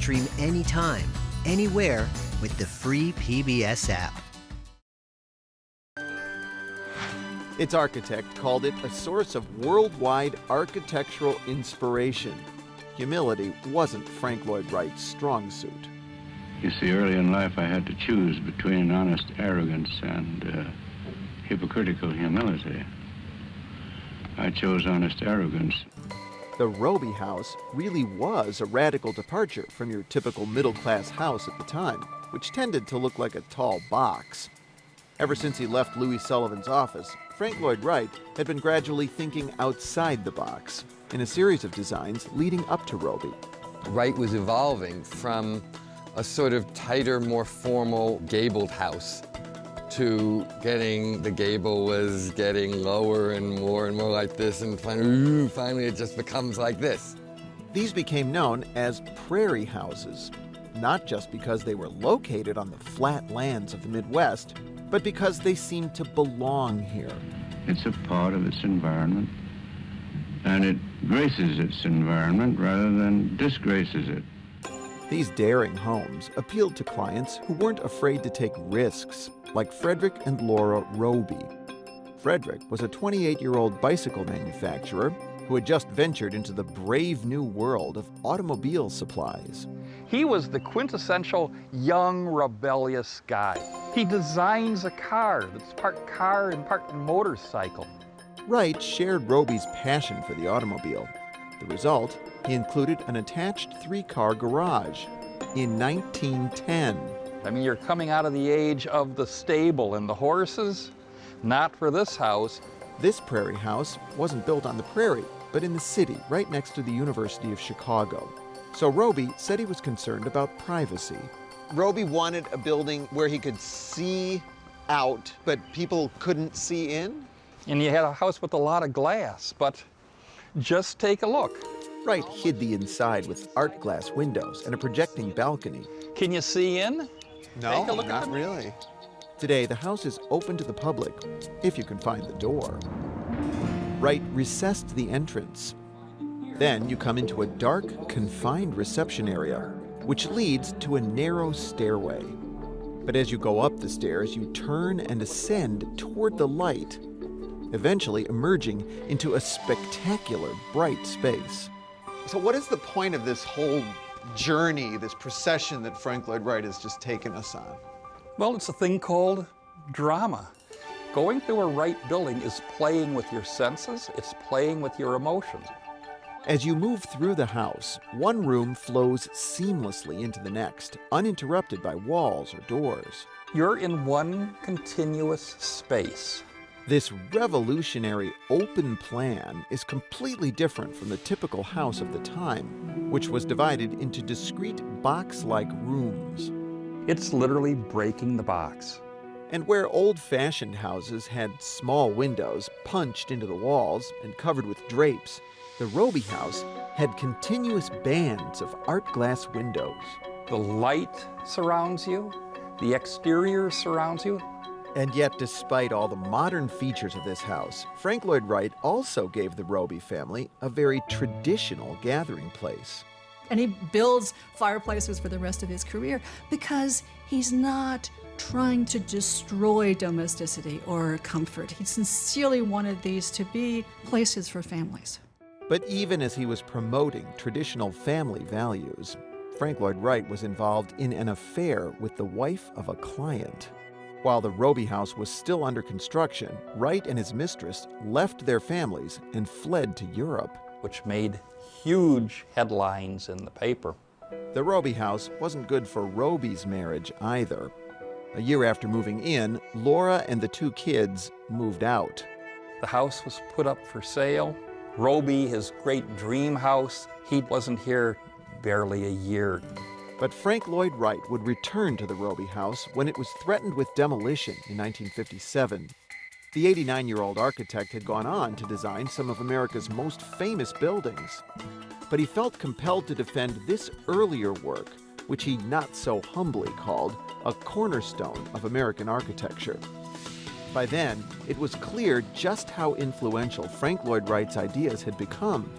stream anytime, anywhere with the free PBS app. Its architect called it a source of worldwide architectural inspiration. Humility wasn't Frank Lloyd Wright's strong suit. You see, early in life I had to choose between honest arrogance and hypocritical humility. I chose honest arrogance. The Robie house really was a radical departure from your typical middle-class house at the time, which tended to look like a tall box. Ever since he left Louis Sullivan's office, Frank Lloyd Wright had been gradually thinking outside the box in a series of designs leading up to Robie. Wright was evolving from a sort of tighter, more formal gabled house to the gable was getting lower and more like this, and finally it just becomes like this. These became known as prairie houses, not just because they were located on the flat lands of the Midwest, but because they seemed to belong here. It's a part of its environment, and it graces its environment rather than disgraces it. These daring homes appealed to clients who weren't afraid to take risks, like Frederick and Laura Robie. Frederick was a 28-year-old bicycle manufacturer who had just ventured into the brave new world of automobile supplies. He was the quintessential young, rebellious guy. He designs a car that's part car and part motorcycle. Wright shared Robie's passion for the automobile. The result, he included an attached 3-car garage in 1910. I mean, you're coming out of the age of the stable and the horses. Not for this house. This prairie house wasn't built on the prairie, but in the city, right next to the University of Chicago. So Robie said he was concerned about privacy. Robie wanted a building where he could see out, but people couldn't see in? And you had a house with a lot of glass, but just take a look. Wright hid the inside with art glass windows and a projecting balcony. Can you see in? No, Take a look at not them. really. Today, the house is open to the public, if you can find the door. Wright recessed the entrance. Then you come into a dark, confined reception area, which leads to a narrow stairway. But as you go up the stairs, you turn and ascend toward the light, eventually emerging into a spectacular, bright space. So what is the point of this whole journey, this procession that Frank Lloyd Wright has just taken us on? Well, it's a thing called drama. Going through a Wright building is playing with your senses, it's playing with your emotions. As you move through the house, one room flows seamlessly into the next, uninterrupted by walls or doors. You're in one continuous space. This revolutionary open plan is completely different from the typical house of the time, which was divided into discrete box-like rooms. It's literally breaking the box. And where old-fashioned houses had small windows punched into the walls and covered with drapes, the Robie house had continuous bands of art glass windows. The light surrounds you, the exterior surrounds you. And yet, despite all the modern features of this house, Frank Lloyd Wright also gave the Robie family a very traditional gathering place. And he builds fireplaces for the rest of his career because he's not trying to destroy domesticity or comfort. He sincerely wanted these to be places for families. But even as he was promoting traditional family values, Frank Lloyd Wright was involved in an affair with the wife of a client. While the Robie house was still under construction, Wright and his mistress left their families and fled to Europe. Which made huge headlines in the paper. The Robie house wasn't good for Robie's marriage either. A year after moving in, Laura and the 2 kids moved out. The house was put up for sale. Robie, his great dream house, he wasn't here barely a year. But Frank Lloyd Wright would return to the Robie house when it was threatened with demolition in 1957. The 89-year-old architect had gone on to design some of America's most famous buildings. But he felt compelled to defend this earlier work, which he not so humbly called a cornerstone of American architecture. By then, it was clear just how influential Frank Lloyd Wright's ideas had become.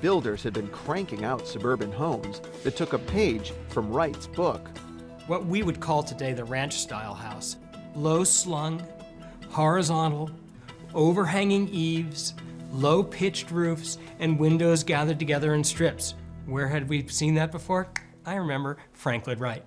builders had been cranking out suburban homes that took a page from Wright's book. What we would call today the ranch-style house. Low-slung, horizontal, overhanging eaves, low-pitched roofs, and windows gathered together in strips. Where had we seen that before? I remember Frank Lloyd Wright.